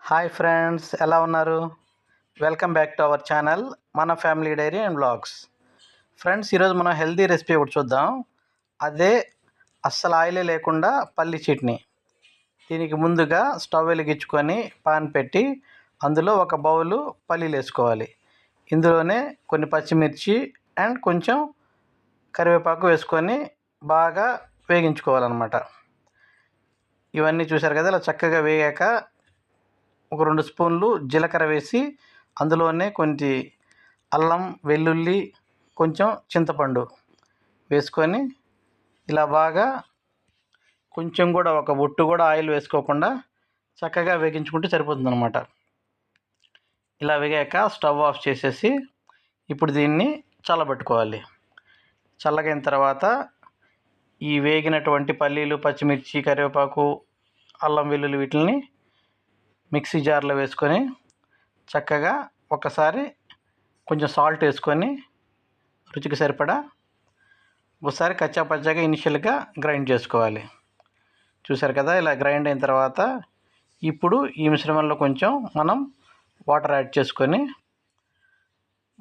Hi friends, ఎలా ఉన్నారు? Welcome back to our channel మన family diary and vlogs. Friends, ఈరోజు మనం హెల్తీ రెసిపీ ఒకటి చూద్దాం. అదే అస్సలు ఆయిలే లేకుండా పల్లి చట్నీ. దీనికి ముందుగా స్టవ్ వెలిగించుకొని పాన్ పెట్టి అందులో ఒక బౌలు పల్లీలు వేసుకోవాలి. ఇందులోనే కొన్ని పచ్చిమిర్చి అండ్ కొంచెం కరివేపాకు వేసుకొని బాగా వేగించుకోవాలన్నమాట. ఇవన్నీ చూశారు కదా, ఇలా చక్కగా వేగాక ఒక 2 స్పూన్లు జీలకర్ర వేసి అందులోనే కొంచెం అల్లం, వెల్లుల్లి, కొంచెం చింతపండు వేసుకొని ఇలా బాగా కొంచెం కూడా ఒక బొట్టు కూడా ఆయిల్ వేసుకోకుండా చక్కగా వేగించుకుంటే సరిపోతుందన్నమాట. ఇలా వేగాక స్టవ్ ఆఫ్ చేసేసి ఇప్పుడు దీన్ని చల్లబెట్టుకోవాలి. చల్లగైన తర్వాత ఈ వేగినటువంటి పల్లీలు, పచ్చిమిర్చి, కరివేపాకు, అల్లం, వెల్లుల్లి వీటిని మిక్సీ జార్లో వేసుకొని చక్కగా ఒకసారి కొంచెం సాల్ట్ వేసుకొని రుచికి సరిపడా ఒకసారి కచ్చా పచ్చాగా ఇనిషియల్గా గ్రైండ్ చేసుకోవాలి. చూసారు కదా, ఇలా గ్రైండ్ అయిన తర్వాత ఇప్పుడు ఈ మిశ్రమంలో కొంచెం మనం వాటర్ యాడ్ చేసుకొని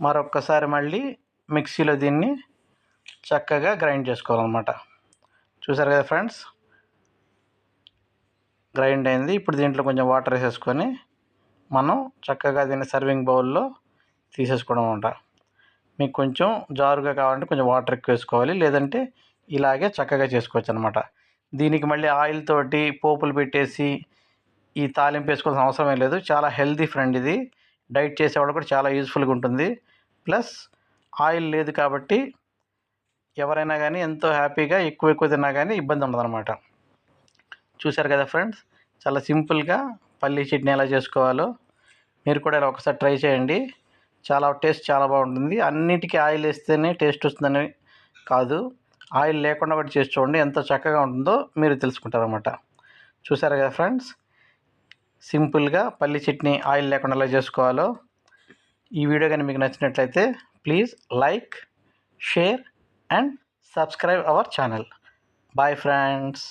మరొక్కసారి మళ్ళీ మిక్సీలో దీన్ని చక్కగా గ్రైండ్ చేసుకోవాలన్నమాట. చూసారు కదా ఫ్రెండ్స్, గ్రైండ్ అయింది. ఇప్పుడు దీంట్లో కొంచెం వాటర్ వేసేసుకొని మనం చక్కగా దీన్ని సర్వింగ్ బౌల్లో తీసేసుకోవడం అనమాట. మీకు కొంచెం జారుగా కావాలంటే కొంచెం వాటర్ ఎక్కువ వేసుకోవాలి, లేదంటే ఇలాగే చక్కగా చేసుకోవచ్చు అనమాట. దీనికి మళ్ళీ ఆయిల్ తోటి పోపులు పెట్టేసి ఈ తాలింపు వేసుకోవాల్సిన అవసరమే లేదు. చాలా హెల్తీ ఫ్రెండ్ ఇది. డైట్ చేసేవాళ్ళు కూడా చాలా యూజ్ఫుల్గా ఉంటుంది. ప్లస్ ఆయిల్ లేదు కాబట్టి ఎవరైనా కానీ ఎంతో హ్యాపీగా ఎక్కువ తిన్నా కానీ ఇబ్బంది ఉండదన్నమాట. చూశారు కదా ఫ్రెండ్స్, చాలా సింపుల్గా పల్లీ చట్నీ ఎలా చేసుకోవాలో మీరు కూడా ఇలా ఒకసారి ట్రై చేయండి. టేస్ట్ చాలా బాగుంటుంది. అన్నిటికీ ఆయిల్ వేస్తేనే టేస్ట్ వస్తుందని కాదు, ఆయిల్ లేకుండా కూడా చేసి చూడండి, ఎంత చక్కగా ఉంటుందో మీరు తెలుసుకుంటారన్నమాట. చూశారు కదా ఫ్రెండ్స్, సింపుల్గా పల్లీ చట్నీ ఆయిల్ లేకుండా ఎలా చేసుకోవాలో. ఈ వీడియో కానీ మీకు నచ్చినట్లయితే please like, share and subscribe our channel. Bye friends.